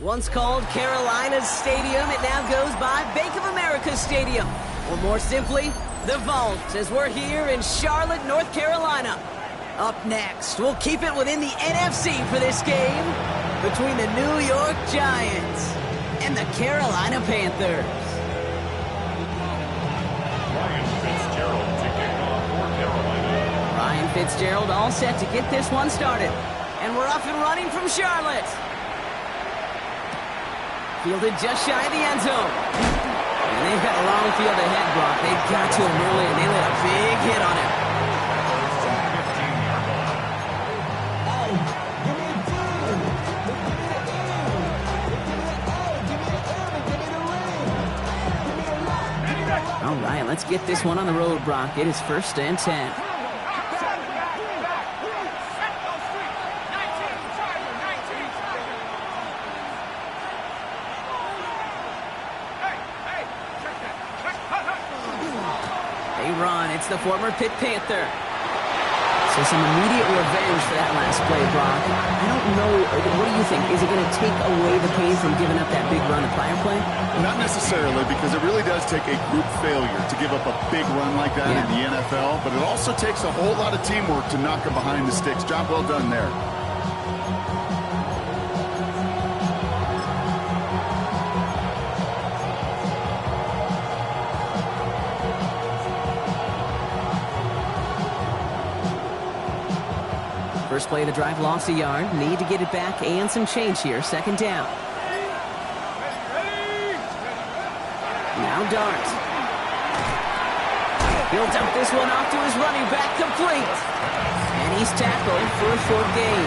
Once called Carolina's Stadium, it now goes by Bank of America Stadium. Or more simply, the Vault, as we're here in Charlotte, North Carolina. Up next, we'll keep it within the NFC for this game between the New York Giants and the Carolina Panthers. Ryan Fitzgerald all set to get this one started. And we're off and running from Charlotte. Fielded just shy of the end zone. And they've got a long field ahead, Brock. They got to him early, and they let a big hit on him. All right, let's get this one on the road, Brock. It is 1st and 10. It's the former Pitt Panther. So some immediate revenge for that last play, Brock. I don't know, what do you think? Is it going to take away the pain from giving up that big run the prior play? Not necessarily, because it really does take a group failure to give up a big run like that in the NFL, but it also takes a whole lot of teamwork to knock him behind the sticks. Job well done there. First play of the drive, lost a yard. Need to get it back and some change here. 2nd down. Now Dart. He'll dump this one off to his running back, complete. And he's tackled for a short gain.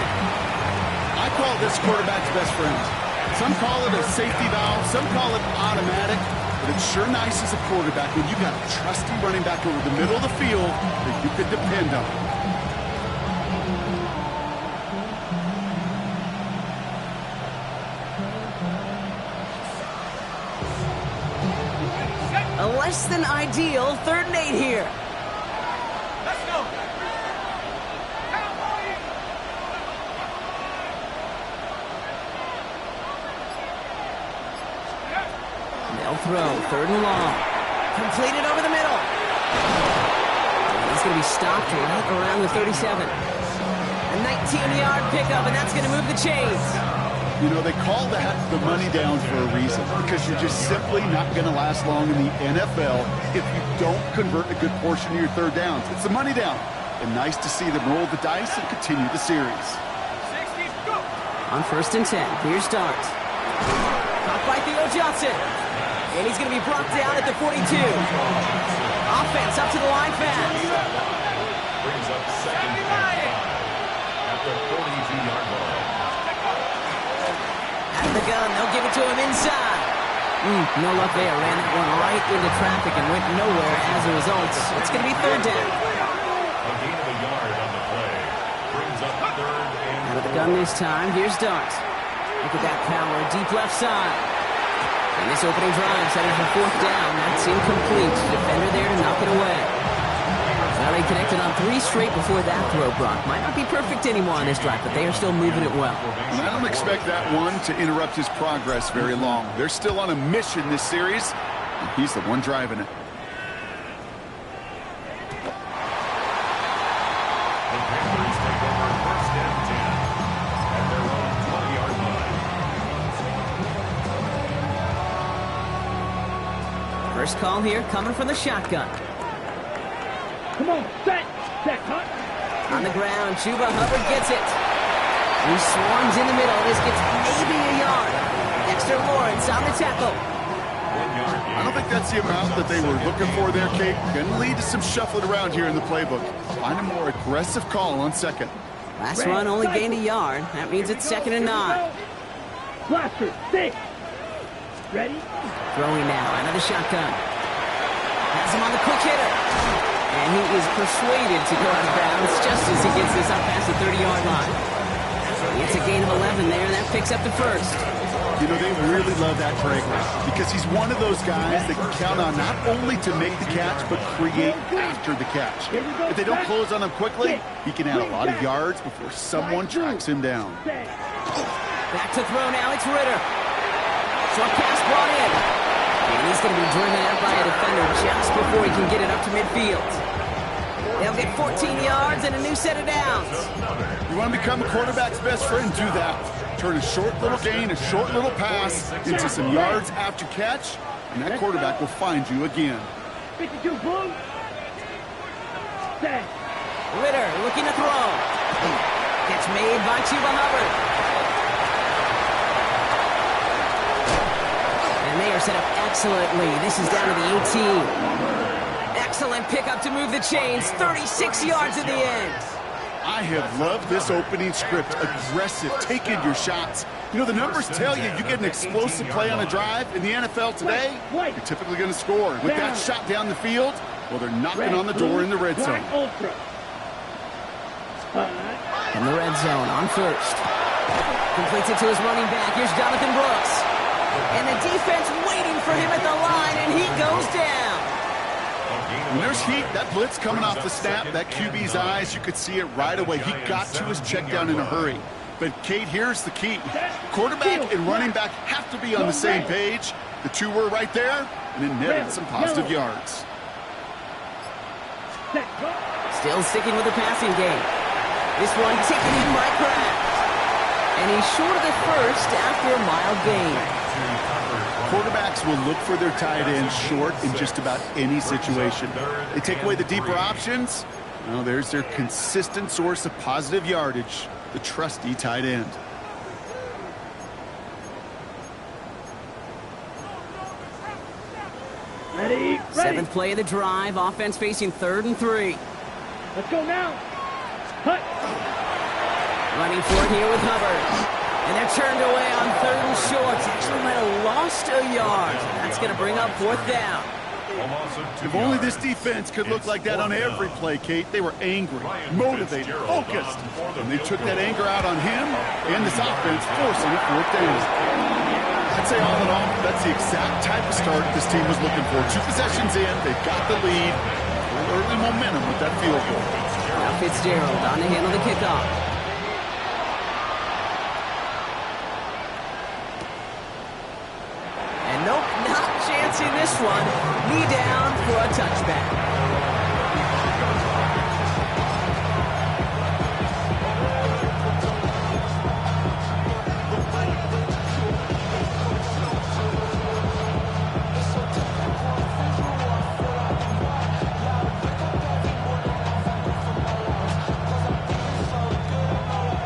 I call this quarterback's best friend. Some call it a safety valve, some call it automatic, but it's sure nice as a quarterback when you got a trusty running back over the middle of the field that you could depend on. A less than ideal 3rd and 8 here. Let's go. They'll throw 3rd and long. Completed over the middle. He's going to be stopped right around the 37. A 19-yard pickup, and that's going to move the chains. You know, they call that the money down for a reason, because you're just simply not going to last long in the NFL if you don't convert a good portion of your 3rd downs. It's the money down. And nice to see them roll the dice and continue the series. 60, go. On 1st and 10, here's Dart. Caught by Theo Johnson. And he's going to be brought down at the 42. Offense up to the line fast. Brings up 2nd and 5 at the 42-yard line. Out of the gun, they'll give it to him inside. No luck there. Ran that one right into traffic and went nowhere as a result. It's going to be 3rd down. A gain of a yard on the play. Brings up 3rd and 4. Out of the gun this time. Here's Dart. Look at that power. Deep left side. And this opening drive set it for 4th down. That's incomplete. Defender there to knock it away. Well, they connected on 3 straight before that throw, Brock. Might not be perfect anymore on this drive, but they are still moving it well. And I don't expect that one to interrupt his progress very long. They're still on a mission this series, and he's the one driving it. The Panthers take over 1st and 10 at their own 20-yard line. First call here coming from the shotgun. Come on, set, cut. On the ground, Chuba Hubbard gets it. He swarms in the middle. This gets maybe a yard. Dexter Lawrence on the tackle. 1 yard gain. I don't think that's the amount that they were looking for there, Kate. Going to lead to some shuffling around here in the playbook. Find a more aggressive call on 2nd. Last run only gained a yard. That means it's 2nd and 9. Blaster, 6. Ready? Throwing now, out of the shotgun. Has him on the quick hitter. And he is persuaded to go out of bounds just as he gets this up past the 30-yard line. It's a gain of 11 there, and that picks up the 1st. You know, they really love that breaker because he's one of those guys that can count on not only to make the catch, but create after the catch. If they don't close on him quickly, he can add a lot of yards before someone tracks him down. Back to throw now, it's Ritter. Short pass brought in. And he's going to be driven out by a defender just before he can get it up to midfield. They'll get 14 yards and a new set of downs. You want to become a quarterback's best friend? Do that. Turn a short little gain, a short little pass into some yards after catch, and that quarterback will find you again. 52 blue. Set. Ritter looking to throw. Catch made by Chuba Hubbard. And they are set up excellently. This is down to the 18. Excellent pickup to move the chains. 36 yards at the end. I have loved this opening script. Aggressive, taking your shots. You know, the numbers tell you get an explosive play on a drive. In the NFL today, you're typically going to score. With that shot down the field, well, they're knocking on the door in the red zone. In the red zone on first. Completes it to his running back. Here's Jonathan Brooks. And the defense waiting for him at the line, and he goes down. When there's heat, that blitz coming off the snap, that QB's eyes, you could see it right away. He got to his check down in a hurry. But, Kate, here's the key. Quarterback and running back have to be on the same page. The two were right there, and it netted some positive yards. Still sticking with the passing game. This one taken in by Kraft. And he's short of the first after a mild gain. Quarterbacks will look for their tight end short in just about any situation. They take away the deeper options. Well, there's their consistent source of positive yardage, the trusty tight end. Ready. Seventh play of the drive. Offense facing 3rd and 3. Let's go now. Hut. Running for it here with Hubbard. And they're turned away on 3rd and short. Actually might have lost a yard. That's going to bring up 4th down. If only this defense could look like that on every play, Kate. They were angry, motivated, focused. And they took that anger out on him and this offense, forcing a 4th down. I'd say all in all, that's the exact type of start this team was looking for. 2 possessions in, they've got the lead. A little early momentum with that field goal. Now Fitzgerald on to handle the kickoff. Nope, not chancing this one. Knee down for a touchback.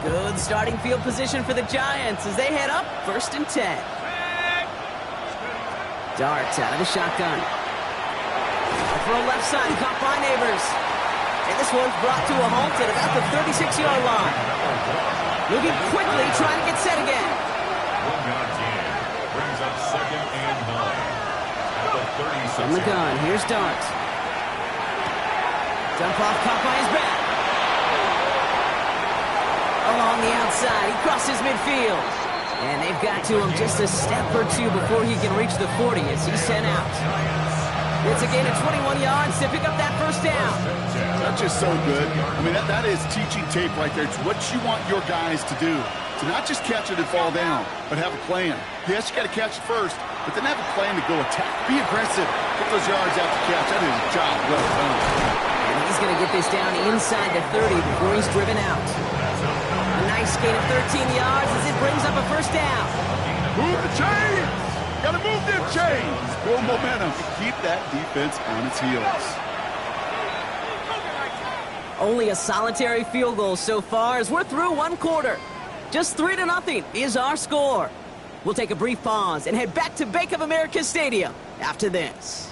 Good starting field position for the Giants as they head up 1st and 10. Darts out of the shotgun. Throw left side, caught by Neighbors. And this one's brought to a halt at about the 36-yard line. Moving quickly, trying to get set again. Brings up 2nd and 9. At the 36. From the gun, here's Dart. Dump off, caught by his back. Along the outside, he crosses midfield. And they've got to him just a step or two before he can reach the 40 as he's sent out. It's a gain of 21 yards to pick up that 1st down. That's just so good. I mean, that is teaching tape right there. It's what you want your guys to do. To not just catch it and fall down, but have a plan. Yes, you got to catch it first, but then have a plan to go attack. Be aggressive. Get those yards after catch. That is a job well done. And he's going to get this down inside the 30 before he's driven out. A nice gain of 13 yards as it brings up a 1st down. Move the chains! Got to move them chains! Build momentum to keep that defense on its heels. Only a solitary field goal so far as we're through 1 quarter. Just 3-0 is our score. We'll take a brief pause and head back to Bank of America Stadium after this.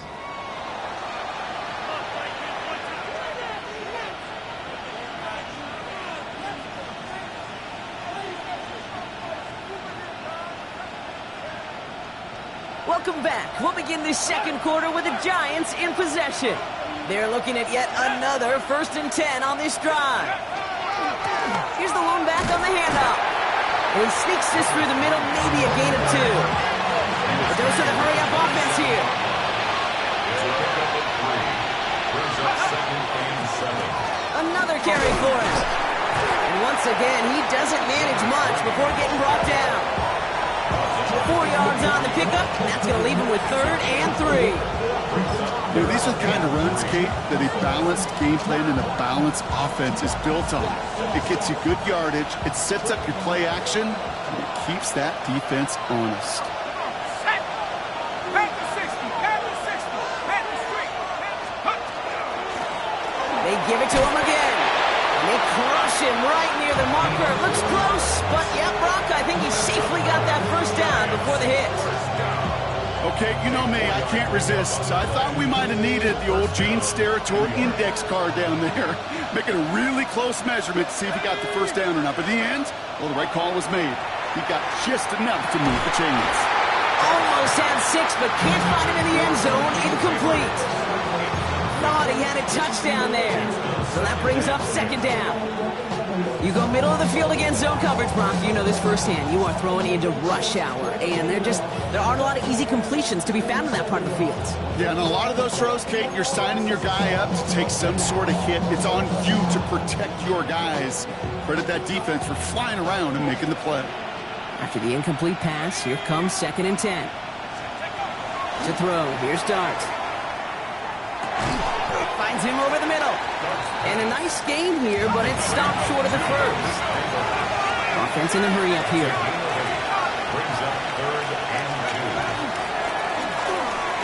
Welcome back. We'll begin the 2nd quarter with the Giants in possession. They're looking at yet another 1st and 10 on this drive. Here's the lone back on the handoff. And he sneaks this through the middle, maybe a gain of 2. A dose of the hurry-up offense here. Another carry for him. And once again, he doesn't manage much before getting brought down. 4 yards on the pickup, and that's going to leave him with 3rd and 3. You know, these are the kind of runs, Kate, that a balanced game plan and a balanced offense is built on. It gets you good yardage, it sets up your play action, and it keeps that defense honest. They give it to him again. And they crush him right near the marker. It looks close, but yeah, Brock, I think he safely got that first down before the hit. Okay, you know me, I can't resist. I thought we might have needed the old Gene's territory index card down there, making a really close measurement to see if he got the first down or not. But in the end, well, the right call was made. He got just enough to move the chains. Almost had 6, but can't find him in the end zone. Incomplete. Thought he had a touchdown there. So that brings up 2nd down. You go middle of the field against zone coverage, Brock. You know this firsthand. You are throwing into rush hour, and there aren't a lot of easy completions to be found in that part of the field. Yeah, and a lot of those throws, Kate, you're signing your guy up to take some sort of hit. It's on you to protect your guys. Credit that defense for flying around and making the play. After the incomplete pass, here comes 2nd and 10. To throw, here's Dart. Finds him over the middle. And a nice gain here, but it stopped short of the first. Offense in a hurry up here. Brings up 3rd and 2.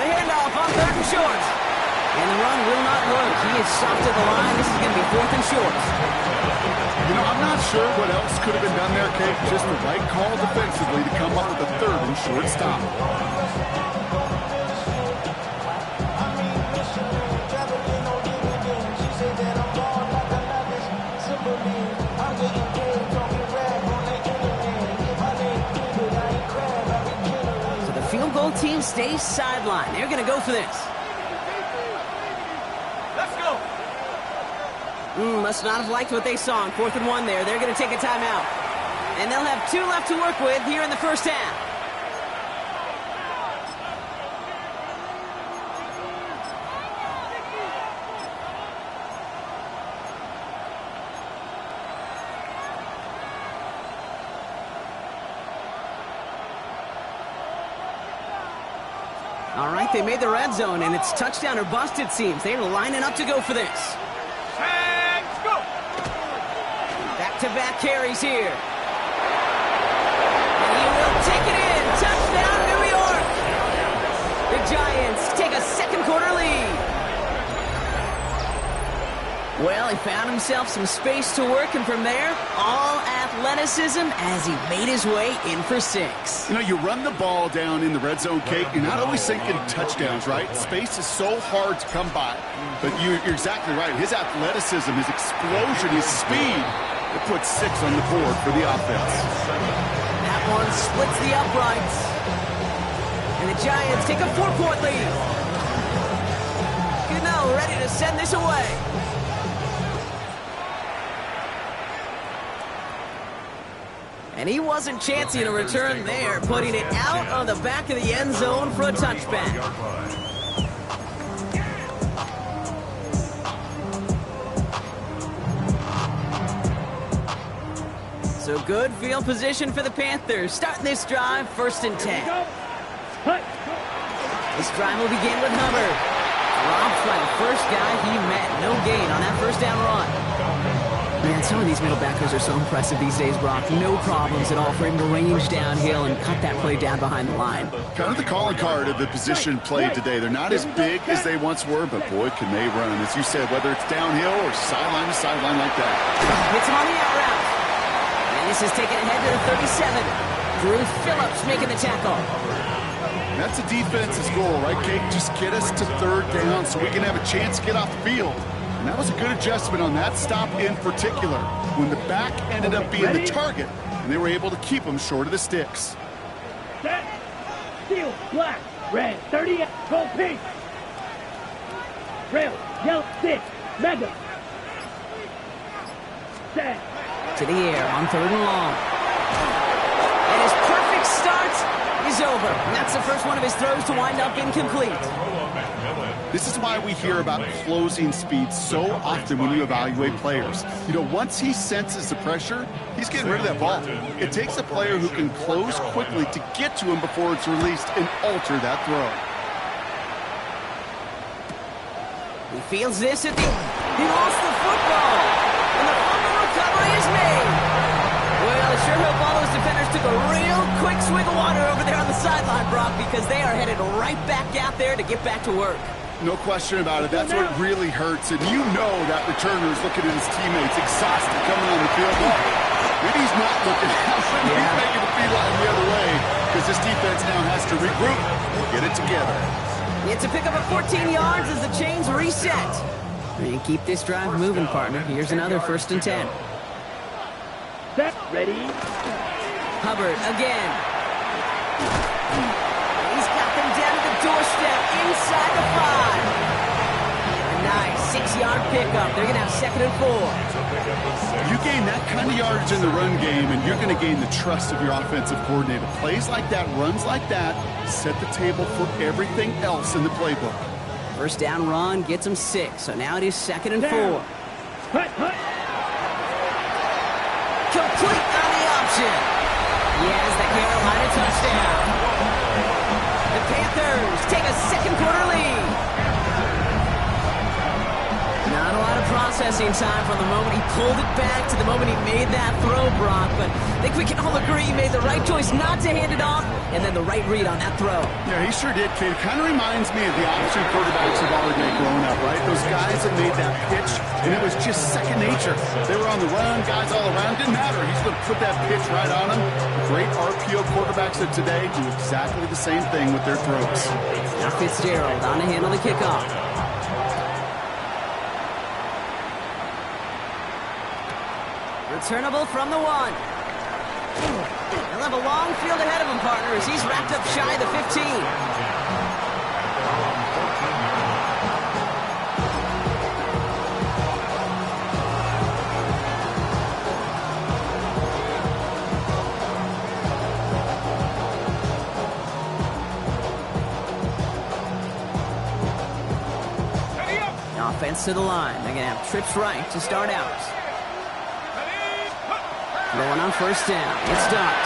The handoff on 3rd and short. And the run will not work. He is stopped at the line. This is going to be 4th and short. You know, I'm not sure what else could have been done there, Kate. Just the right call defensively to come up with a 3rd and short stop. So the field goal team stays sidelined. They're going to go for this. Let's go. Must not have liked what they saw on 4th and 1 there. They're going to take a timeout. And they'll have 2 left to work with here in the first half. All right, they made the red zone, and it's touchdown or bust, it seems. They're lining up to go for this. Let's go. Back-to-back carries here. And he will take it in. Touchdown, New York. The Giants take a second-quarter lead. Well, he found himself some space to work, and from there, all athleticism as he made his way in for 6. You know, you run the ball down in the red zone, Kate, you're not always thinking touchdowns, right? Space is so hard to come by. But you're exactly right. His athleticism, his explosion, his speed, it puts 6 on the board for the offense. That one splits the uprights. And the Giants take a 4-point lead. You know, ready to send this away. And he wasn't chancing a return there, putting it out on the back of the end zone for a touchback. So good field position for the Panthers. Starting this drive, 1st and 10. This drive will begin with Hubbard. Robbed by the first guy he met. No gain on that first down run. Man, some of these middle backers are so impressive these days, Brock. No problems at all for him to range downhill and cut that play down behind the line. Kind of the calling card of the position played today. They're not as big as they once were, but boy, can they run. As you said, whether it's downhill or sideline to sideline like that. Hits him on the out route. And this is taken ahead to the 37. Drew Phillips making the tackle. That's a defense's goal, right, Kate? Just get us to 3rd down so we can have a chance to get off the field. And that was a good adjustment on that stop in particular, when the back ended up being the target, and they were able to keep him short of the sticks. Set. Steel. Black. Red. 30. Gold pink. Rail. Yellow. 6. Mega. Set. To the air on 3rd and long. And his perfect start is is over. And that's the first one of his throws to wind up incomplete. This is why we hear about closing speed so often when you evaluate players. You know, once he senses the pressure, he's getting rid of that ball. It takes a player who can close quickly to get to him before it's released and alter that throw. He feels this at the... He lost the football. And the fumble recovery is made. Well, I sure hope all those defenders took a real quick swig of water over there on the sideline, Brock, because they are headed right back out there to get back to work. No question about it. That's what really hurts. And you know that returner is looking at his teammates exhausted coming on the field. Maybe he's not looking at him. He's making the beeline the other way because this defense now has to regroup and get it together. It's a pickup of 14 yards as the chains reset. And keep this drive moving, partner. Here's another 1st and 10. Set, ready. Hubbard again. He's got them down to the doorstep inside the 5. A nice 6-yard pickup. They're going to have 2nd and 4. You gain that kind of yardage in the run game, and you're going to gain the trust of your offensive coordinator. Plays like that, runs like that, set the table for everything else in the playbook. 1st down run gets him 6. So now it is 2nd and 4. Hut, hut. Complete on the option. Yes, the Carolina touchdown. The Panthers take a 2nd quarter lead. Not a lot of processing time from the moment he pulled it back to the moment he made that throw, Brock. But I think we can all agree he made the right choice not to hand it off, and then the right read on that throw. Yeah, he sure did, kid. It kind of reminds me of the option quarterbacks of our day growing up, right? Those guys that made that pitch, and it was just second nature. They were on the run, guys all around. Didn't matter. He's going to put that pitch right on them. Great RPO quarterbacks of today do exactly the same thing with their throws. Now Fitzgerald on to handle the kickoff. Returnable from the 1. He'll have a long field ahead of him, partner, as he's wrapped up shy of the 15. Offense to the line. They're going to have trips right to start out. Going on 1st down. It's Dart.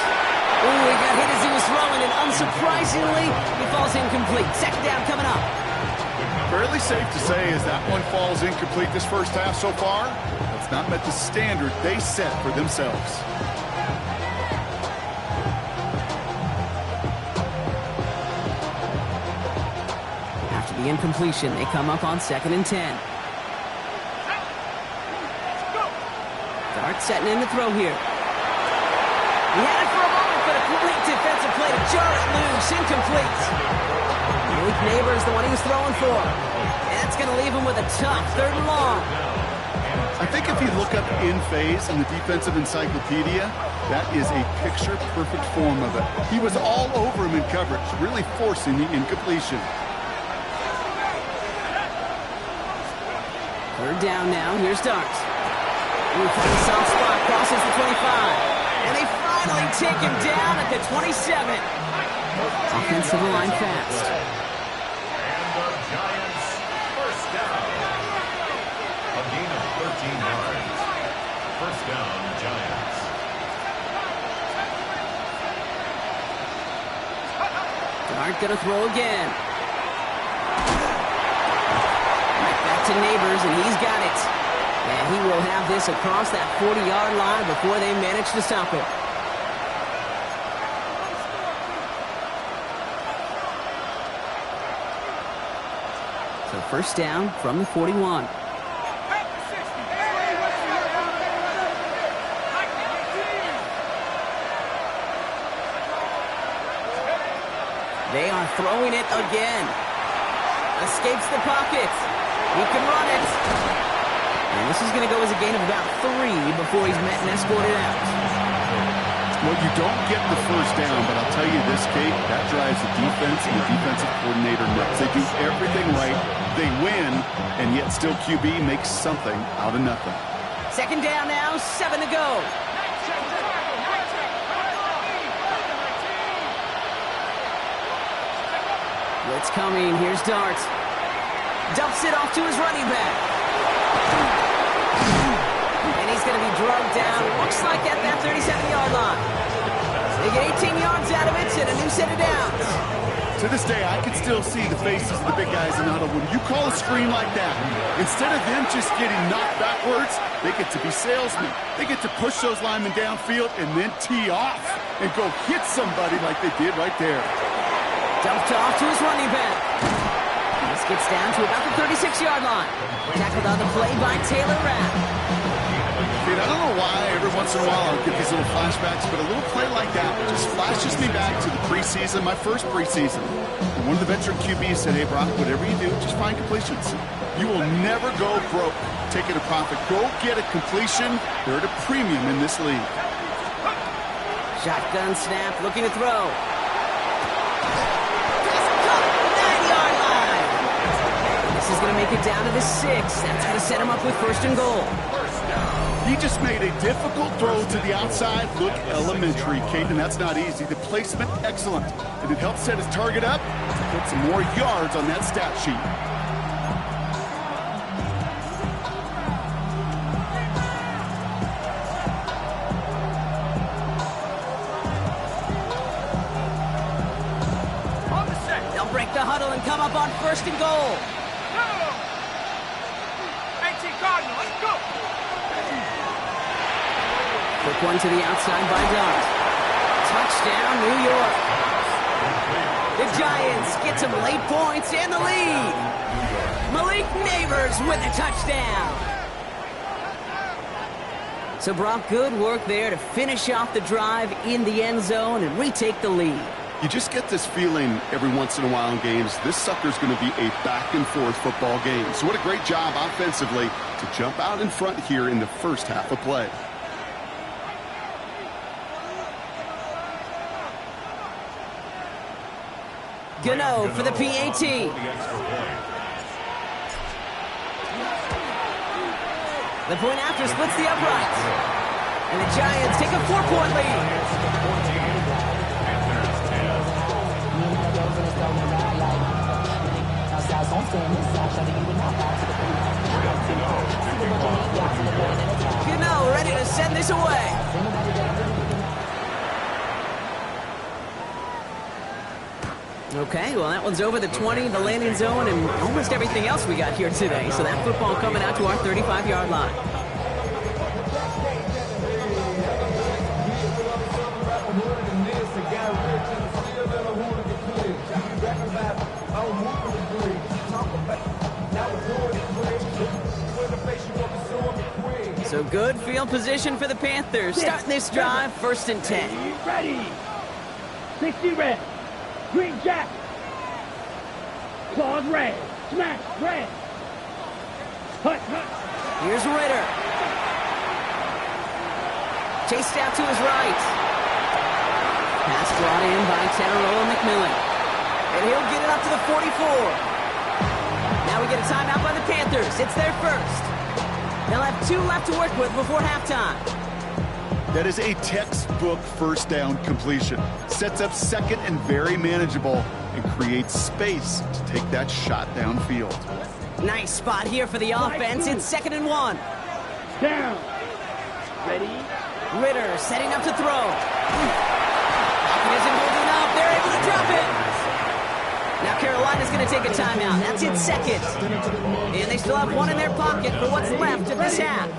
Ooh, he got hit as he was throwing, and unsurprisingly, he falls incomplete. 2nd down coming up. Fairly safe to say as that one falls incomplete this 1st half so far. It's not met the standard they set for themselves. After the incompletion, they come up on 2nd and 10. Dart setting in to throw here. He had it for a moment, but a great defensive play to jar it loose. Incomplete. Malik Neighbors, the one he was throwing for. And that's going to leave him with a tough 3rd and long. I think if you look up in phase in the defensive encyclopedia, that is a picture-perfect form of it. He was all over him in coverage, really forcing the incompletion. 3rd down now. Here's Dart. Ooh, finds a soft spot. Crosses the 25. And they finally take him down at the 27. Offensive line fast. And the Giants, 1st down. A gain of 13 yards. 1st down, Giants. Dart gonna throw again. Right back to Neighbors, and he's got it. And he will have this across that 40-yard line before they manage to stop it. So 1st down from the 41. They are throwing it again. Escapes the pocket. He can run it. And this is going to go as a gain of about 3 before he's met and escorted out. Well, you don't get the 1st down, but I'll tell you this, Kate, that drives the defense and the defensive coordinator nuts. They do everything right. They win, and yet still QB makes something out of nothing. 2nd down now, 7 to go. Blitz coming. Here's Dart. Dumps it off to his running back. And he's going to be drugged down. Looks like at that 37-yard line. They get 18 yards out of it and a new set of downs. To this day, I can still see the faces of the big guys in the huddle. When you call a screen like that, instead of them just getting knocked backwards, they get to be salesmen. They get to push those linemen downfield and then tee off and go hit somebody like they did right there. Dumped off to his running back. This gets down to about the 36-yard line. Tackled on the play by Taylor Rapp. Dude, I don't know why every once in a while I'll get these little flashbacks, but a little play like that just flashes me back to the preseason, my first preseason. And one of the veteran QBs said, hey, Brock, whatever you do, just find completions. You will never go broke taking a profit. Go get a completion. They're at a premium in this league. Shotgun snap, looking to throw. 9-yard line. This is going to make it down to the 6. That's going to set him up with 1st and goal. He just made a difficult throw to the outside. Look elementary, Caden. That's not easy. The placement, excellent. And it helps set his target up to put some more yards on that stat sheet. They'll break the huddle and come up on 1st and goal. 18 Cardinal, let's go. Quick one to the outside by Dart. Touchdown, New York. The Giants get some late points and the lead. Malik Neighbors with a touchdown. So, Brock, good work there to finish off the drive in the end zone and retake the lead. You just get this feeling every once in a while in games, this sucker's going to be a back-and-forth football game. So what a great job offensively to jump out in front here in the first half of play. Gano for the PAT. The point after splits the uprights. And the Giants take a 4-point lead. Gano ready to send this away. Okay, well, that one's over the 20, the landing zone, and almost everything else we got here today. So that football coming out to our 35-yard line. So good field position for the Panthers. Starting this drive, 1st and 10. Ready. 60 red. Green jack. Claws red. Smash red. Hut, hut. Here's Ritter. Chased out to his right. Pass brought in by Tararoa McMillan. And he'll get it up to the 44. Now we get a timeout by the Panthers. It's their first. They'll have 2 left to work with before halftime. That is a textbook first down completion. Sets up second and very manageable and creates space to take that shot downfield. Nice spot here for the offense. It's 2nd and 1. Down. Ready. Ritter setting up to throw. It isn't holding up. They're able to drop it. Now Carolina's going to take a timeout. That's its 2nd. And they still have 1 in their pocket for what's left of this half.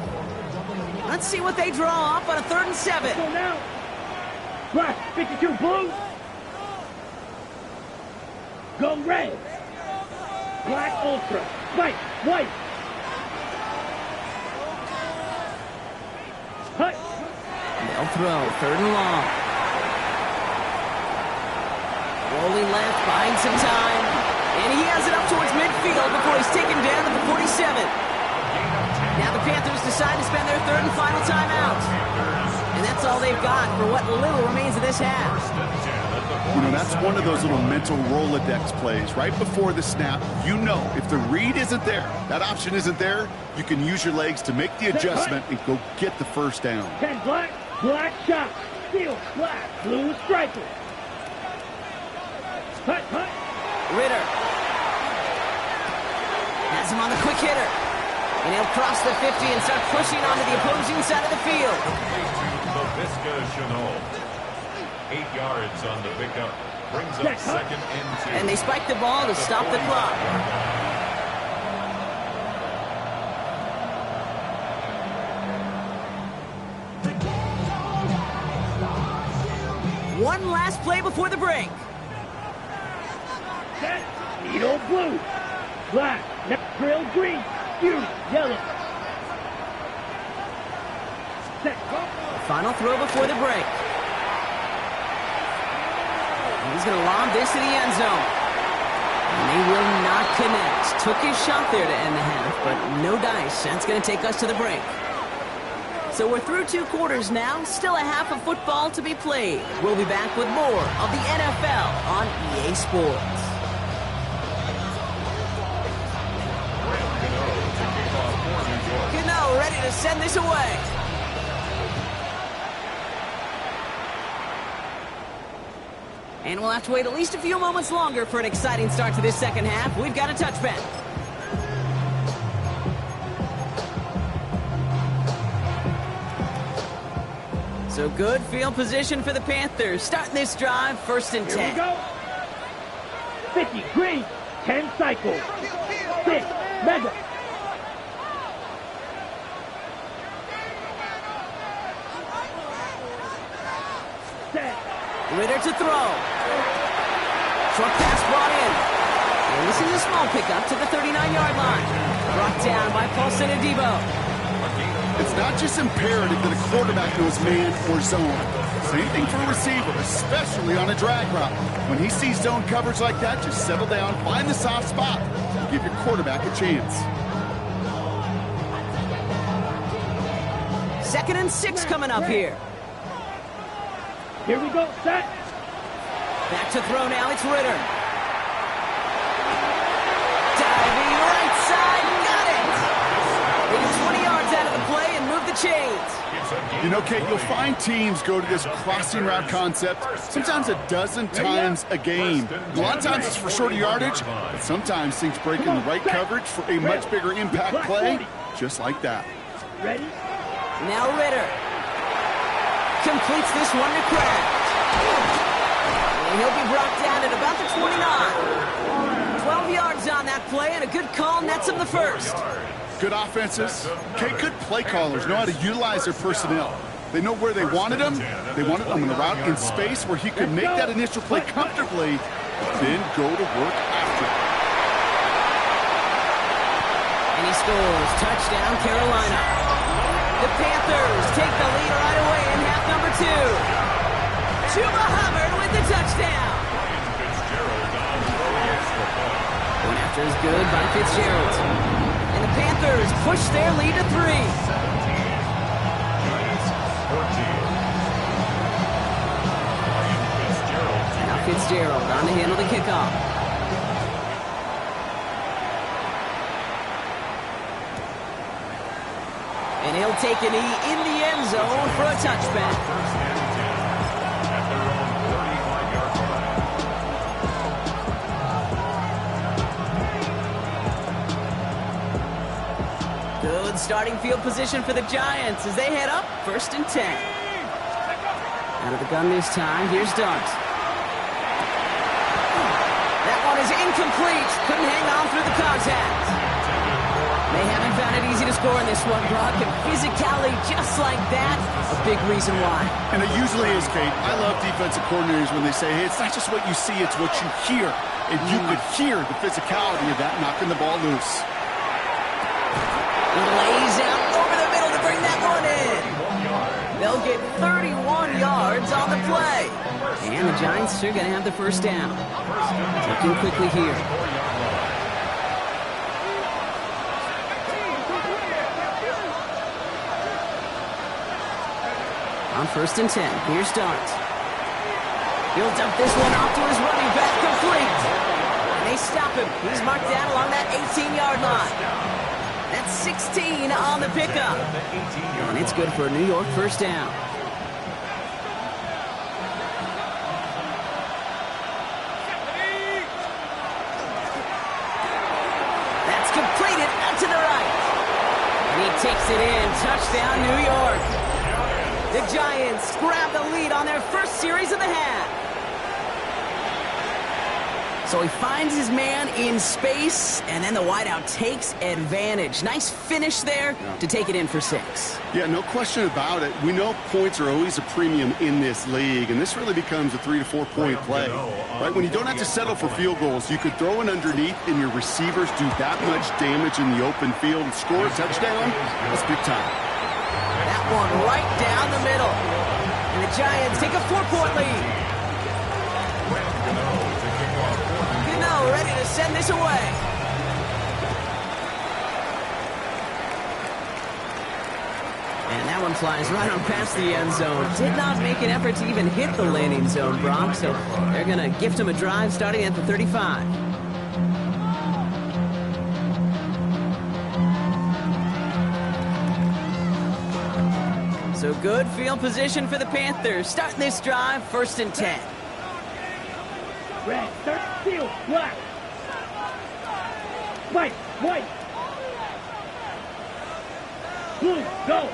Let's see what they draw up on a 3rd and 7. Go now. Black 52 blue. Go red. Black ultra. White. White. Hut. They'll throw. 3rd and long. Rolling left, buying some time. And he has it up towards midfield before he's taken down at the 47. Now the Panthers decide to spend their 3rd and final timeout. And that's all they've got for what little remains of this half. You know, that's one of those little mental Rolodex plays. Right before the snap, you know if the read isn't there, that option isn't there, you can use your legs to make the adjustment and go get the first down. 10 black, black shot. Steel, black, blue striker. Hut, hut. Ritter has him on the quick hitter. And he'll cross the 50 and start pushing onto the opposing side of the field. Chanel. 8 yards on the pickup. Brings up second and 2. And they spike the ball to stop the clock. One last play before the break. Set. Needle blue. Black. Grill green. You. Yellow. Set. Final throw before the break. He's going to lob this to the end zone. And they will not connect. Took his shot there to end the half, but no dice. That's going to take us to the break. So we're through 2 quarters now. Still a half of football to be played. We'll be back with more of the NFL on EA Sports. Cano ready to send this away. And we'll have to wait at least a few moments longer for an exciting start to this second half. We've got a touchback. So good field position for the Panthers. Starting this drive, 1st and 10. Here we go. 50 green. 10 cycles. 6 mega. Set. Ritter to throw. Short pass brought in. And this is a small pickup to the 39-yard line. Brought down by Paul Senadebo. It's not just imperative that a quarterback knows man or zone. Same thing for a receiver, especially on a drag route. When he sees zone coverage like that, just settle down, find the soft spot, and give your quarterback a chance. 2nd and 6 coming up here. Here we go. Set. Back to throw now. It's Ritter. Diving right side. Got it. They get 20 yards out of the play and move the chains. You know, Kate, you'll find teams go to this crossing route concept sometimes a dozen times a game. A lot of times it's for shorter yardage, but sometimes things break in the right coverage for a much bigger impact play, just like that. Ready? Now Ritter completes this one to Kraft. And he'll be brought down at about the 29. 12 yards on that play, and a good call nets him the first. Good offenses. Okay, good play callers know how to utilize their personnel. They know where they wanted them. They wanted them on the route in space where he could make that initial play comfortably, but then go to work after it. And he scores. Touchdown, Carolina. The Panthers take the lead right away in half number 2. Chuba Hubbard with the touchdown. Going after is good by Fitzgerald. And the Panthers push their lead to 3. Now Fitzgerald on to handle the kickoff. And he'll take a knee in the end zone for a touchback. Good starting field position for the Giants as they head up 1st and 10. Out of the gun this time, here's Dart. That one is incomplete. Couldn't hang on through the contact. They haven't found it easy to score in this one, Brock, and physicality just like that, a big reason why. And it usually is, Kate. I love defensive coordinators when they say, hey, it's not just what you see, it's what you hear. And you could hear the physicality of that knocking the ball loose. He lays out over the middle to bring that one in. They'll get 31 yards on the play. And the Giants are going to have the first down. Looking quickly here. On 1st and 10, here's Dart. He'll dump this one off to his running back, complete. And they stop him. He's marked down along that 18-yard line. That's 16 on the pickup. And it's good for a New York first down. it in. Touchdown, New York. The Giants grab the lead on their first series of the half. So he finds his man in space, and then the wideout takes advantage. Nice finish there to take it in for 6. Yeah, no question about it. We know points are always a premium in this league, and this really becomes a 3 to 4 point play. Right? When you don't have to settle for field goals, you could throw it underneath, and your receivers do that much damage in the open field and score a touchdown. That's big time. That one right down the middle. And the Giants take a 4-point lead. Ready to send this away. And that one flies right on past the end zone. Did not make an effort to even hit the landing zone, Brock, so they're going to gift him a drive starting at the 35. So good field position for the Panthers. Starting this drive, 1st and 10. Red, third, field, black. White, white. Blue, go.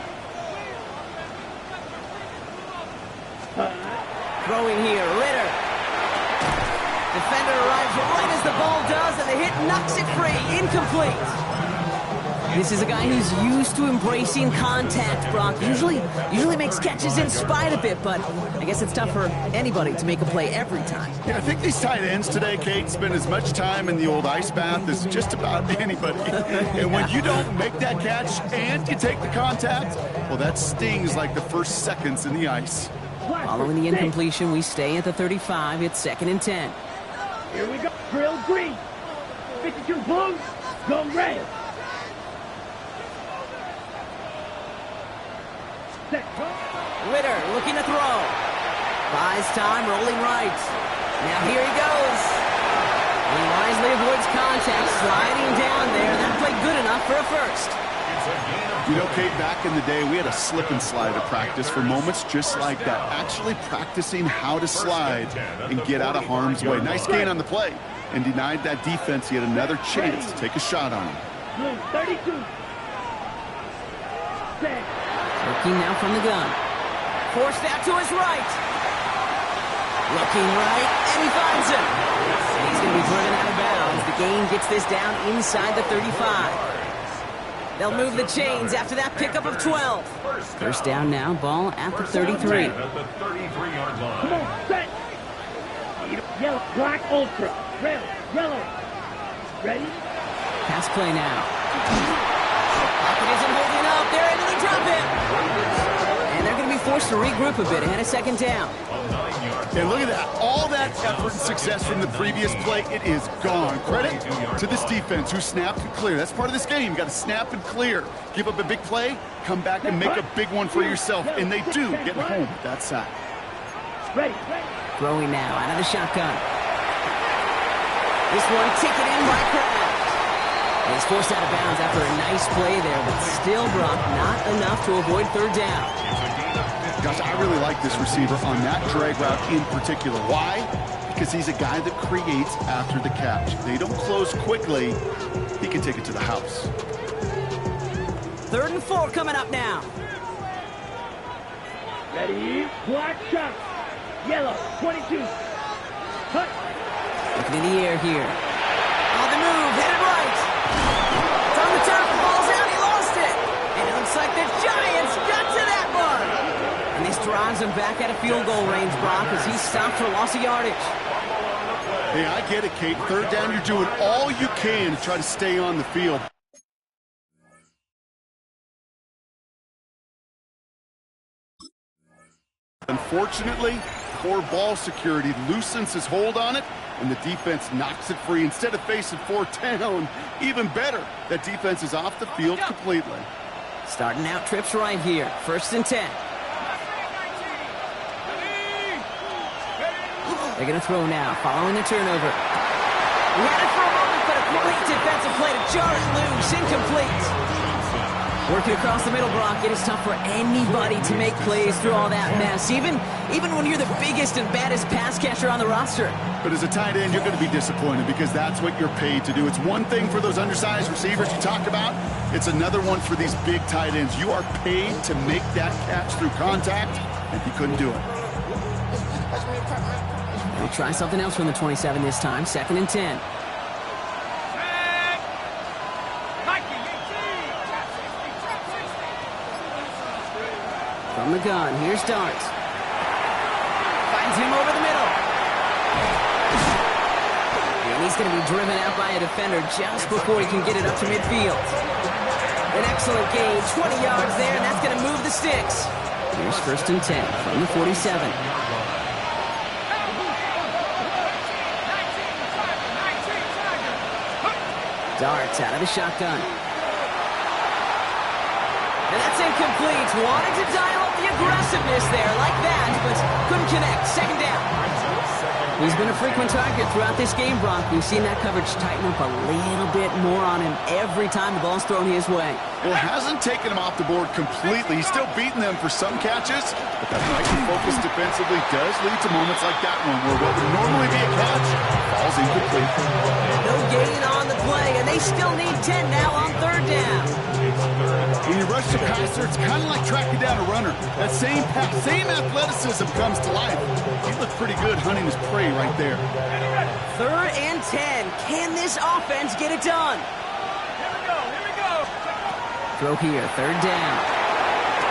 Throwing here, Ritter. Defender arrives right as the ball does, and the hit knocks it free. Incomplete. This is a guy who's used to embracing contact, Brock. Usually makes catches in spite of it, but I guess it's tough for anybody to make a play every time. Yeah, I think these tight ends today, Kate, spend as much time in the old ice bath as just about anybody. And when you don't make that catch and you take the contact, well, that stings like the first seconds in the ice. Following the incompletion, we stay at the 35. It's 2nd and 10. Here we go. Drill green. 52 blues. Go red. Ritter looking to throw. Buys time, rolling right. Now here he goes. He wisely avoids contact, sliding down there. That played good enough for a first. You know, Kate, back in the day, we had a slip and slide at practice for moments just like that. Actually practicing how to slide and get out of harm's way. Nice gain on the play. And denied that defense. He had another chance to take a shot on him. Blue, 32. Set. Looking now from the gun. Forced out to his right. Looking right, and he finds him. And he's going to be driven out of bounds. The gain gets this down inside the 35. They'll move the chains after that pickup of 12. First down now, ball at the 33. At the 33-yard line. Come on, set. Yellow, black, ultra. Red, yellow. Ready? Pass play now. Pocket isn't holding up. They're into the drop it. And they're going to be forced to regroup a bit ahead of 2nd down. And look at that. All that effort and success from the previous play, it is gone. Credit to this defense who snapped and clear. That's part of this game. You got to snap and clear. Give up a big play, come back and make a big one for yourself. And they do, getting home with that sack. Ready. Throwing now out of the shotgun. This one ticket in by Kraft. And he's forced out of bounds after a nice play there, but still, Brock, not enough to avoid 3rd down. Gosh, I really like this receiver on that drag route in particular. Why? Because he's a guy that creates after the catch. They don't close quickly. He can take it to the house. 3rd and 4 coming up now. Ready? Black shot. Yellow, 22. Cut. Looking in the air here. On the move, headed right. It's on the top, the ball's out, he lost it. And it looks like the Giants got to that one. And this drives him back out of field goal range, Brock, as he's stopped for loss of yardage. Hey, I get it, Kate. 3rd down, you're doing all you can to try to stay on the field. Unfortunately, poor ball security loosens his hold on it, and the defense knocks it free. Instead of facing 4th down, even better, that defense is off the field completely. Starting out trips right here. 1st and 10. They're going to throw now, following the turnover. He had it for a moment, but a great defensive play to jar it loose. Incomplete. Working across the middle, Brock, it is tough for anybody to make plays through all that mess, even when you're the biggest and baddest pass catcher on the roster. But as a tight end, you're going to be disappointed because that's what you're paid to do. It's one thing for those undersized receivers you talk about. It's another one for these big tight ends. You are paid to make that catch through contact, and he couldn't do it. They'll try something else from the 27 this time. 2nd and 10. From the gun, here's Dart. Finds him over the middle. And he's going to be driven out by a defender just before he can get it up to midfield. An excellent gain, 20 yards there, and that's going to move the sticks. Here's 1st and 10 from the 47. Darts out of the shotgun. And that's incomplete. Wanted to dial up the aggressiveness there like that, but couldn't connect. 2nd down. He's been a frequent target throughout this game, Brock. We've seen that coverage tighten up a little bit more on him every time the ball's thrown his way. Well, hasn't taken him off the board completely. He's still beating them for some catches, but that heightened focus defensively does lead to moments like that one where what would normally be a catch falls incomplete. No gain on the play, and they still need 10 now on 3rd down. When you rush the passer, it's kind of like tracking down a runner. That same athleticism comes to life. He looked pretty good hunting his prey right there. 3rd and 10. Can this offense get it done? Here we go. Throw here, 3rd down.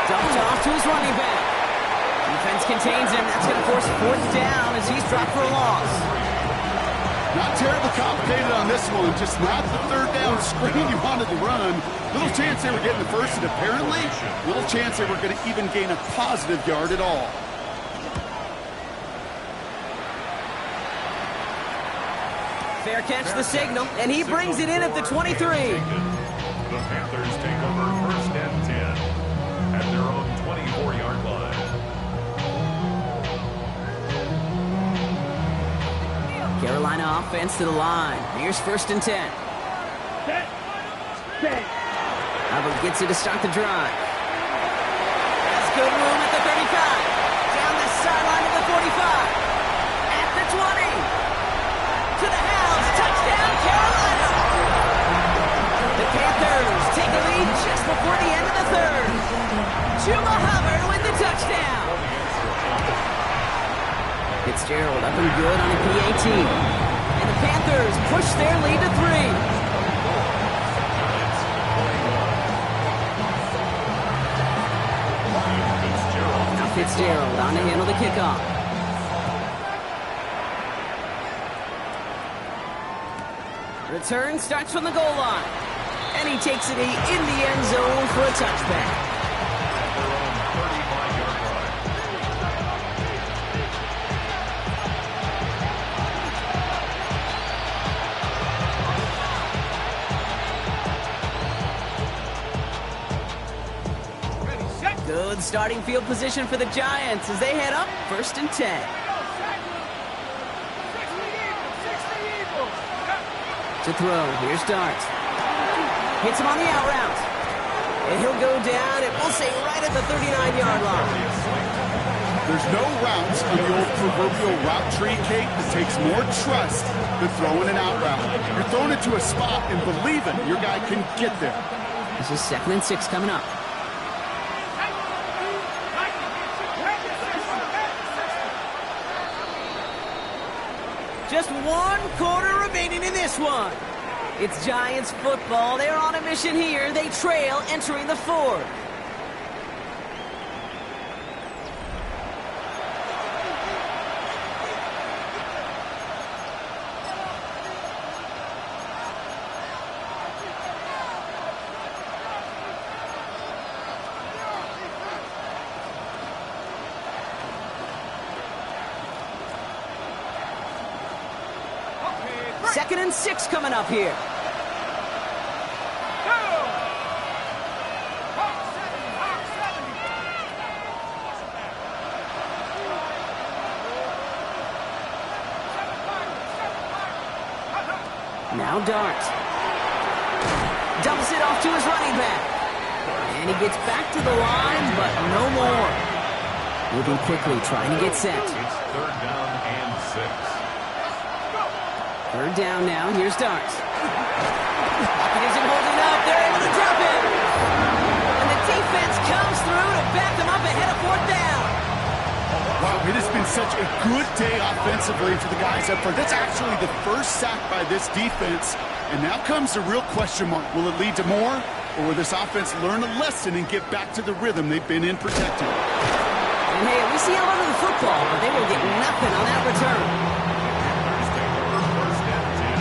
Dumped off to his running back. Defense contains him. That's going to force 4th down as he's dropped for a loss. Not terribly complicated on this one. Just not the 3rd down screen you wanted to run. Little chance they were getting the first, and apparently, little chance they were going to even gain a positive yard at all. Fair catch the signal, and he brings it in at the 23. The Panthers take over 1st and 10 at their own 24-yard line. Carolina offense to the line. Here's 1st and 10. Set. Hubbard gets it to start the drive. That's good room at the 35. Down the sideline to the 45. At the 20. To the house. Touchdown, Carolina. The Panthers take a lead just before the end of the 3rd. Chuba Hubbard with the touchdown. Fitzgerald up and good on the PAT. And the Panthers push their lead to 3. Now Fitzgerald on to handle the kickoff. Return starts from the goal line. And he takes it in the end zone for a touchback. Good starting field position for the Giants as they head up 1st and 10. To throw, here's Dart. Hits him on the out route. And he'll go down, and we'll say right at the 39-yard line. There's no routes on the old proverbial route tree, Kate, that takes more trust than throwing an out route. You're throwing it to a spot and believing your guy can get there. This is 2nd and 6 coming up. Just 1 quarter remaining in this one. It's Giants football. They're on a mission here. They trail entering the 4th. Second and 6 coming up here. Now Dart. Dumps it off to his running back. And he gets back to the line, but no more. Moving quickly, trying to get set. It's 3rd down and 6. 3rd down now. Here's Darts. Pocket isn't holding up. They're able to drop him. And the defense comes through to back them up ahead of 4th down. Wow, it has been such a good day offensively for the guys up front. That's actually the first sack by this defense. And now comes the real question mark. Will it lead to more? Or will this offense learn a lesson and get back to the rhythm they've been in protecting? And hey, we see a lot of the football, but they will get nothing on that return. Panthers take over 1st and 10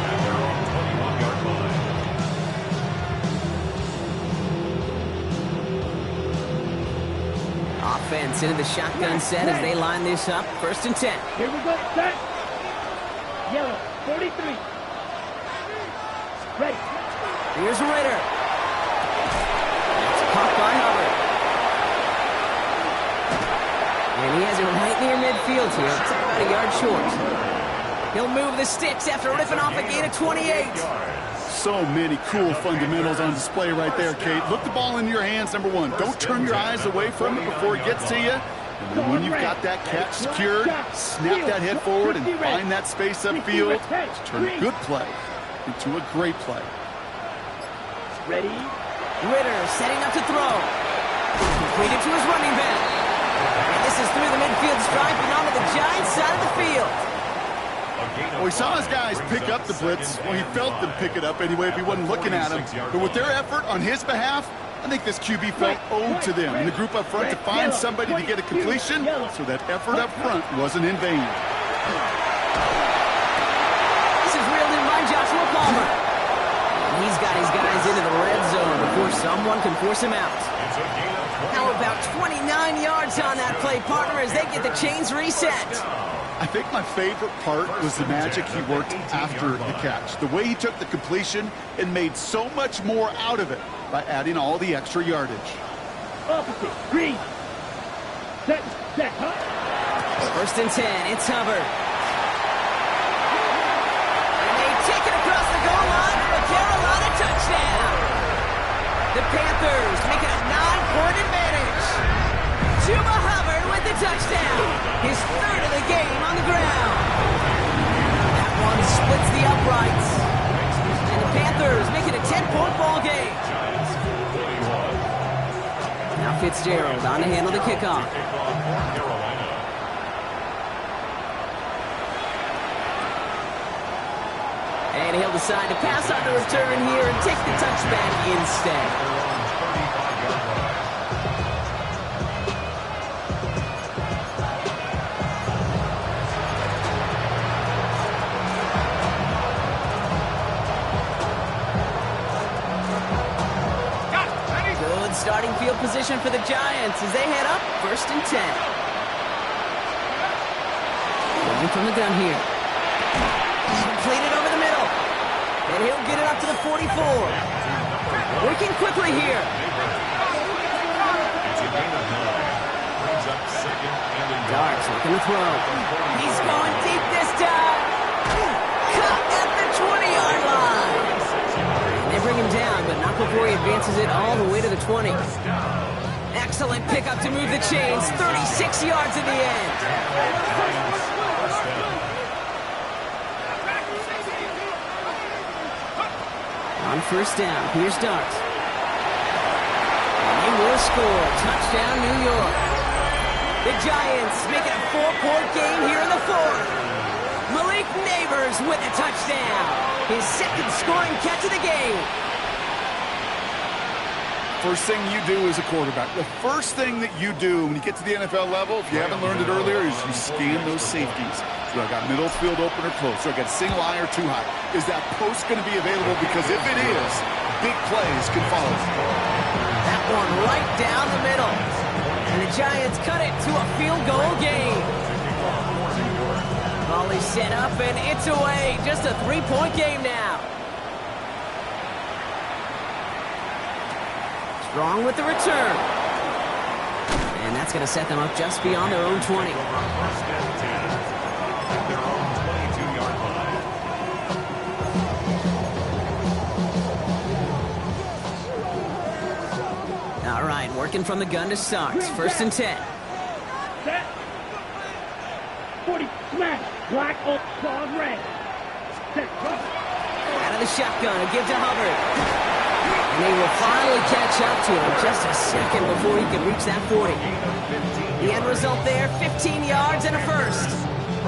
at their own 21-yard line. Offense into the shotgun set as they line this up. 1st and 10. Here we go, set. Yellow, 43. Ready. Here's Ritter. It's caught by Hubbard. And he has it right near midfield here. It's about a yard short. He'll move the sticks after ripping off a gain of 28. So many cool fundamentals on display right there, Kate. Look the ball in your hands, number one. Don't turn your eyes away from it before it gets to you. And then when you've got that catch secured, snap that head forward and find that space upfield. Turn a good play into a great play. Ready. Ritter setting up to throw. Completed to his running back. And this is through the midfield stripe and onto the Giants side of the field. Well, he saw his guys pick up the blitz. Well, he felt them pick it up anyway if he wasn't looking at him. But with their effort on his behalf, I think this QB felt owed to them and the group up front to find somebody to get a completion, so that effort up front wasn't in vain. This is reeled in by Joshua Palmer. And he's got his guys into the red zone before someone can force him out. How about 29 yards on that play, partner, as they get the chains reset? I think my favorite part was the magic he worked after the catch. The way he took the completion and made so much more out of it by adding all the extra yardage. Opposite. Green. Set. Set. Huh? 1st and 10. It's Hubbard. And they take it across the goal line for a Carolina touchdown. The Panthers make it a 9-point advantage. Chuba Hubbard with the touchdown. His 3rd of the game on the ground. That one splits the uprights. And the Panthers make it a 10-point ball game. Now Fitzgerald on to handle the kickoff. And he'll decide to pass on the return here and take the touchback instead. Good starting field position for the Giants as they head up 1st and 10. Going from the gun here. Completed over the middle. And he'll get it up to the 44. Working quickly here. Darts looking to throw. He's going deep this time. Caught at the 20-yard line. And they bring him down, but not before he advances it all the way to the 20. Excellent pickup to move the chains. 36 yards in the end. On 1st down, here's Darts. And they will score. Touchdown, New York. The Giants make it a 4-point game here in the 4th. Malik Neighbors with a touchdown. His 2nd scoring catch of the game. First thing you do as a quarterback, the first thing that you do when you get to the NFL level, if you haven't learned it earlier, is you scan those safeties. So I got middle field open or close. So I got single high or too high. Is that post going to be available? Because if it is, big plays can follow. That one right down the middle. And the Giants cut it to a field goal game. Volley set up and it's away. Just a 3-point game now. Strong with the return. And that's going to set them up just beyond their own 20. Their own 22-yard line. Taken from the gun to start. First and 10. Set. 40, smash. Black, claw, red. Set. Out of the shotgun, a give to Hubbard. And they will finally catch up to him just a second before he can reach that 40. The end result there, 15 yards and a first.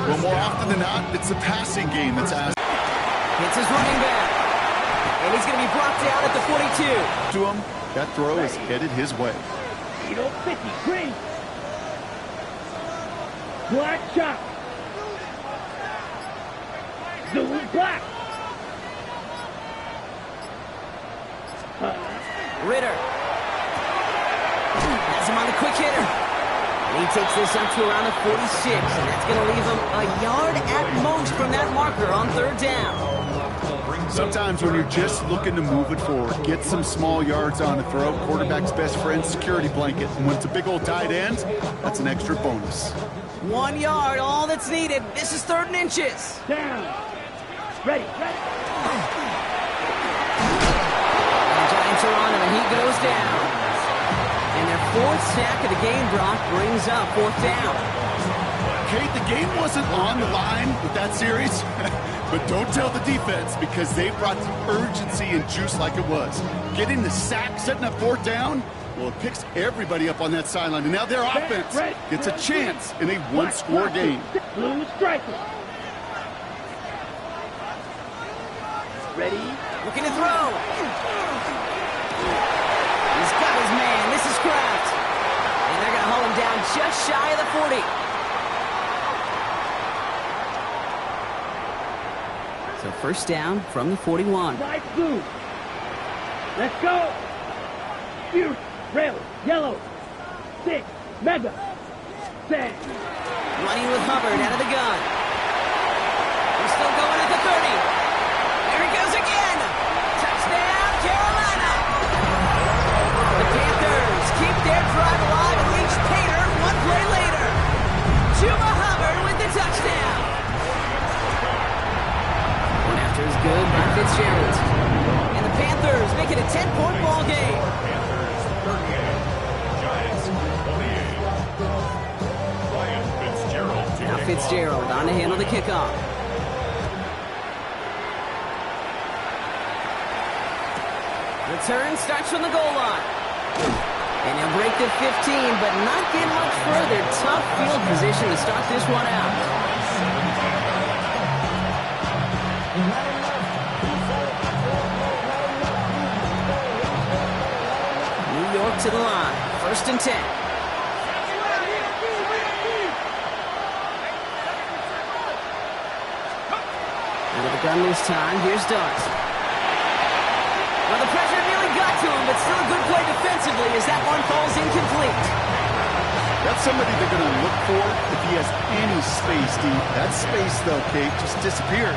Well, more often than not, it's the passing game that's asked. Hits his running back. And he's going to be brought down at the 42. To him, that throw is headed his way. 50, green. Black shot. Zoom black. Ritter. Has him on the quick hitter. And he takes this up to around the 46, and that's going to leave him a yard at most from that marker on third down. Sometimes when you're just looking to move it forward, get some small yards on a throw, quarterback's best friend, security blanket. And when it's a big old tight end, that's an extra bonus. 1 yard, all that's needed. This is 3rd and inches. Down. Ready. Giants are on him, and he goes down. And their 4th sack of the game, Brock, brings up 4th down. Kate, the game wasn't on the line with that series, but don't tell the defense because they brought the urgency and juice like it was. Getting the sack, setting up 4th down, well, it picks everybody up on that sideline. And now their offense gets a chance in a one-score game. Blue striker. Ready. Looking to throw. He's got his man. This is Kraft. And they're going to haul him down just shy of the 40. So first down from the 41. Light blue. Let's go. Fuse. Rail. Yellow. 6. Mega. 10. Running with Hubbard out of the gun. He's still going at the 30. There he goes again. Touchdown, Carolina. The Panthers keep their drive alive and reach Pater 1 play later. Chuba Hubbard with the touchdown. One after is good by Fitzgerald. And the Panthers make it a 10-point ball game. Panthers 38, Giants 28. Ryan Fitzgerald. Now Fitzgerald on to handle the kickoff. Return starts from the goal line. And he'll break the 15, but not get much further. Tough field position to start this one out. New York to the line. 1st and 10. With the gun this time, here's Dart. Well, the pressure nearly got to him, but still a good play defensively as that one falls incomplete. That's somebody they're going to look for if he has any space deep. That space, though, Kate, just disappeared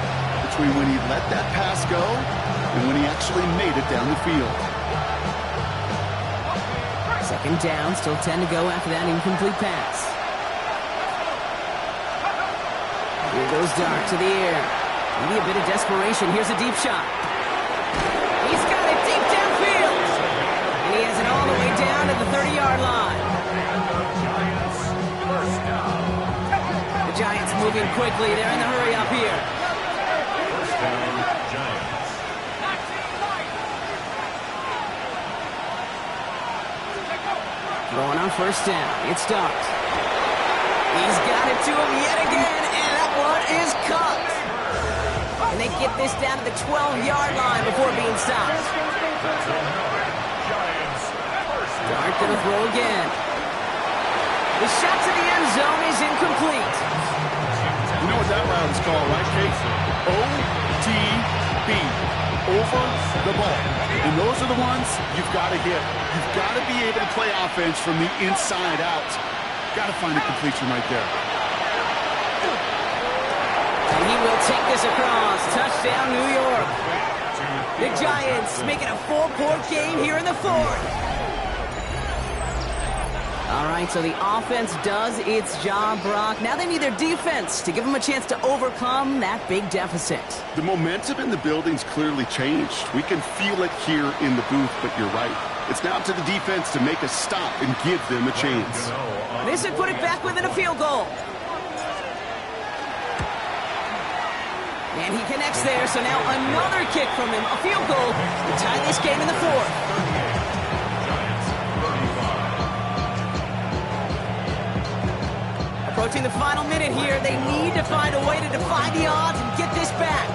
between when he let that pass go and when he actually made it down the field. 2nd down, still 10 to go after that incomplete pass. Here goes Dart to the air. Maybe a bit of desperation. Here's a deep shot. He's got it deep downfield. And he has it all the way down to the 30-yard line. The Giants moving quickly. They're in the hurry up here. First down, Giants. Going on 1st down. It's Dart. He's got it to him yet again, and that one is caught. And they get this down to the 12-yard line before being stopped. Dart gonna throw again. The shot to the end zone is incomplete. You know what that route is called, right, Kate? OTB. Over the ball. And those are the ones you've got to hit. You've got to be able to play offense from the inside out. Got to find a completion right there. And he will take this across. Touchdown, New York. The Giants make it a 4-point game here in the 4th. All right, so the offense does its job, Brock. Now they need their defense to give them a chance to overcome that big deficit. The momentum in the building's clearly changed. We can feel it here in the booth, but you're right. It's now to the defense to make a stop and give them a chance. This would put it back within a field goal. And he connects there, so now another kick from him, a field goal, to tie this game in the fourth. Approaching the final minute here, they need to find a way to defy the odds and get this back.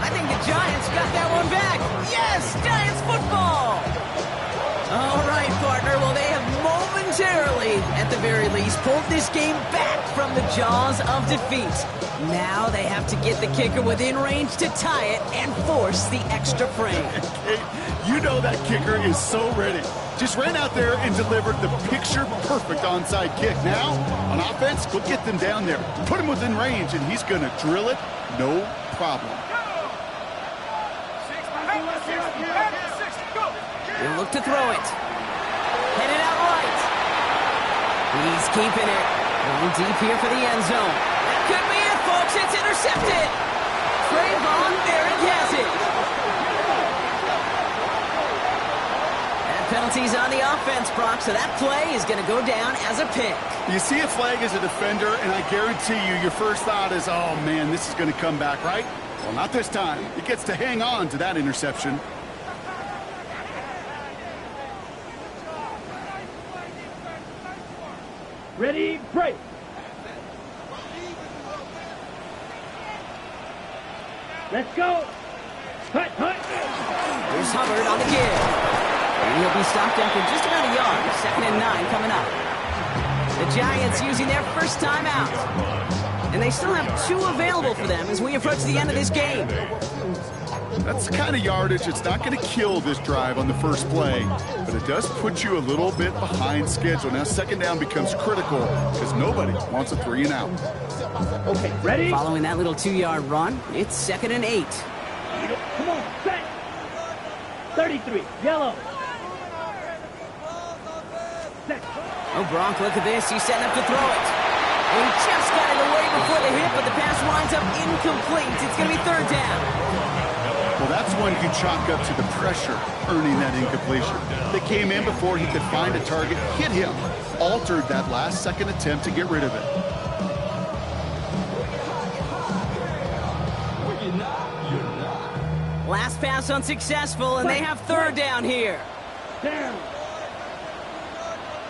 I think the Giants got that one back. Yes, Giants football! All right, partner. Well, they have momentarily, at the very least, pulled this game back from the jaws of defeat. Now they have to get the kicker within range to tie it and force the extra frame. You know that kicker is so ready. Just ran out there and delivered the picture-perfect onside kick. Now, on offense, go get them down there. Put him within range, and he's going to drill it, no problem. He'll look to throw it. Headed out right. He's keeping it. Going deep here for the end zone. That could be it, folks. It's intercepted. Trayvon Merrick has it. That penalty's on the offense, Brock, so that play is going to go down as a pick. You see a flag as a defender, and I guarantee you, your first thought is, oh, man, this is going to come back, right? Well, not this time. He gets to hang on to that interception. Ready, break. Let's go. Hut, hut. Here's Hubbard on the give. And he'll be stopped after just about a yard. 2nd and 9 coming up. The Giants using their first timeout. And they still have 2 available for them as we approach the end of this game. That's the kind of yardage that's not going to kill this drive on the first play, but it does put you a little bit behind schedule. Now 2nd down becomes critical because nobody wants a 3 and out. Okay, ready? Following that little 2-yard run, it's 2nd and 8. Come on, set. 33, yellow. Set. Oh, Gronk, look at this. He's setting up to throw it. And he just got it away before the hit, but the pass winds up incomplete. It's going to be 3rd down. Well, that's one you chalk up to the pressure earning that incompletion. They came in before he could find a target, hit him, altered that last-second attempt to get rid of it. Last pass unsuccessful, and they have 3rd down here. Down.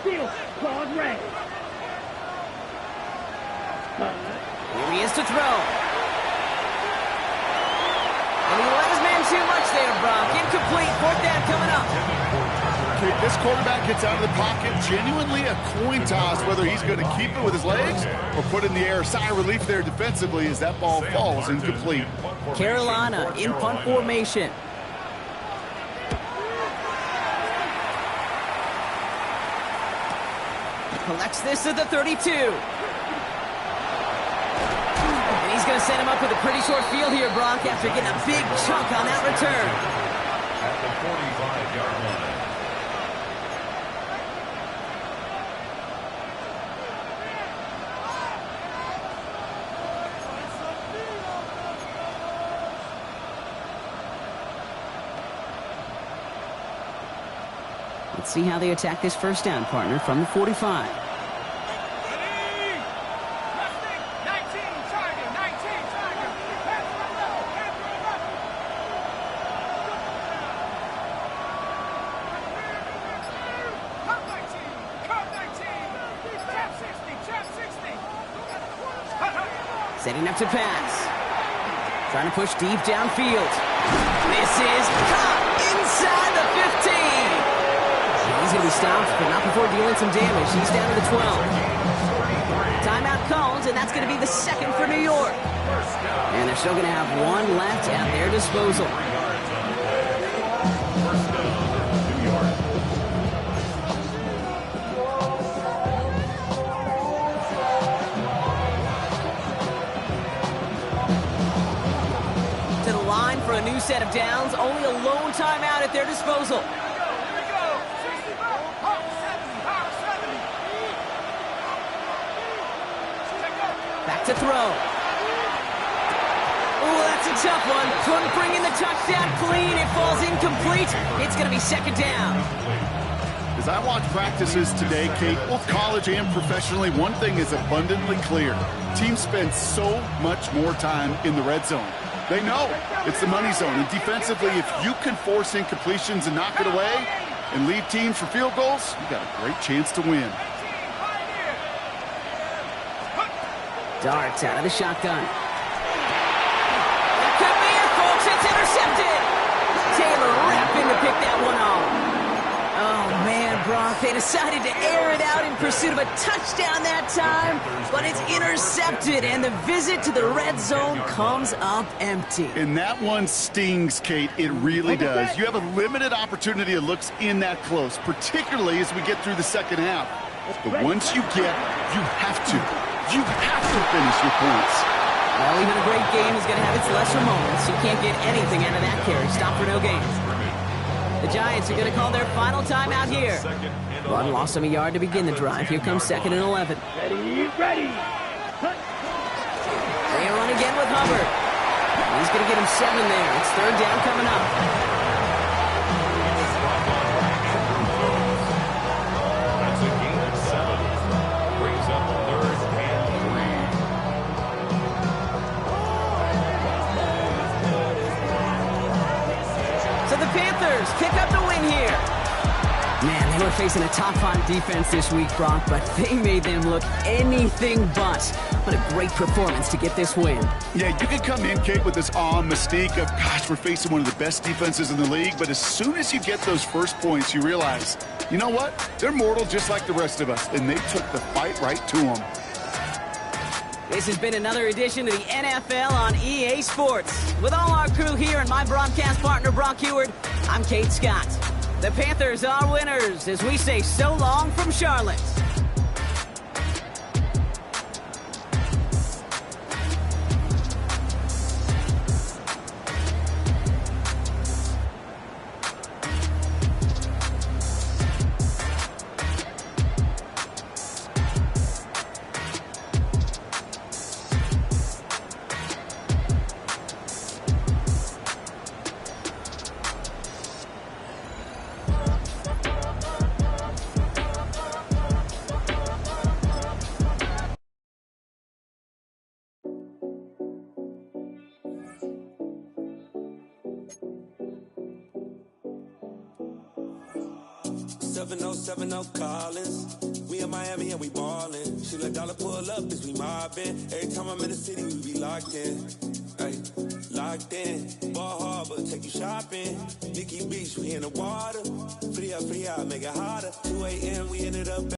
Field, clawed red. Here he is to throw. And he let his man too much there, Brock. Incomplete. 4th down coming up. Okay, this quarterback gets out of the pocket. Genuinely a coin toss whether he's going to keep it with his legs or put it in the air. Sigh of relief there defensively as that ball falls incomplete. Carolina in punt formation. Collects this at the 32. He's going to set him up with a pretty short field here, Brock, after getting a big chunk on that return. At the 45-yard line. Let's see how they attack this 1st down, partner, from the 45. Setting up to pass. Trying to push deep downfield. This is caught inside the 15. He's going to be stopped, but not before dealing some damage. He's down to the 12. Timeout called, and that's going to be the 2nd for New York. And they're still going to have 1 left at their disposal. new set of downs, only a lone timeout at their disposal. Back to throw. Oh, that's a tough one. Couldn't bring in the touchdown clean. It falls incomplete. It's going to be second down. As I watch practices today, Kate, both college and professionally, one thing is abundantly clear. Teams spend so much more time in the red zone. They know it's the money zone. And defensively, if you can force incompletions and knock it away and lead teams for field goals, you got a great chance to win. Darts out of the shotgun. That could be it, folks. It's intercepted. Taylor rapping to pick that one off. Oh, man, Brock, they decided to air it out in pursuit of a touchdown that time, but it's intercepted, and the visit to the red zone comes up empty. And that one stings, Kate. It really does. You have a limited opportunity that looks in that close, particularly as we get through the second half. But once you get, you have to finish your points. Well, even a great game is going to have its lesser moments. You can't get anything out of that carry. Stop for no gain. The Giants are going to call their final timeout here. Run lost him a yard to begin the drive. Here comes 2nd and 11. Ready. They run again with Hubbard. He's going to get him 7 there. It's 3rd down coming up. That's a gain of 7. Brings up 3rd and 3. So the Panthers pick up the win here. Man, they were facing a top-5 defense this week, Brock, but they made them look anything but. What a great performance to get this win. Yeah, you can come in, Kate, with this awe and mystique of, gosh, we're facing one of the best defenses in the league, but as soon as you get those first points, you realize, you know what? They're mortal just like the rest of us, and they took the fight right to them. This has been another edition of the NFL on EA Sports. With all our crew here and my broadcast partner, Brock Heward, I'm Kate Scott. The Panthers are winners as we say so long from Charlotte. Seven oh Collins. We in Miami and we ballin'. She let dollar pull up, bitch, we mobbin'. Every time I'm in the city, we be locked in. Ay, locked in. Ball Harbor, take you shopping. Nikki Beach, we in the water. Free up, make it hotter. 2 a.m., we ended up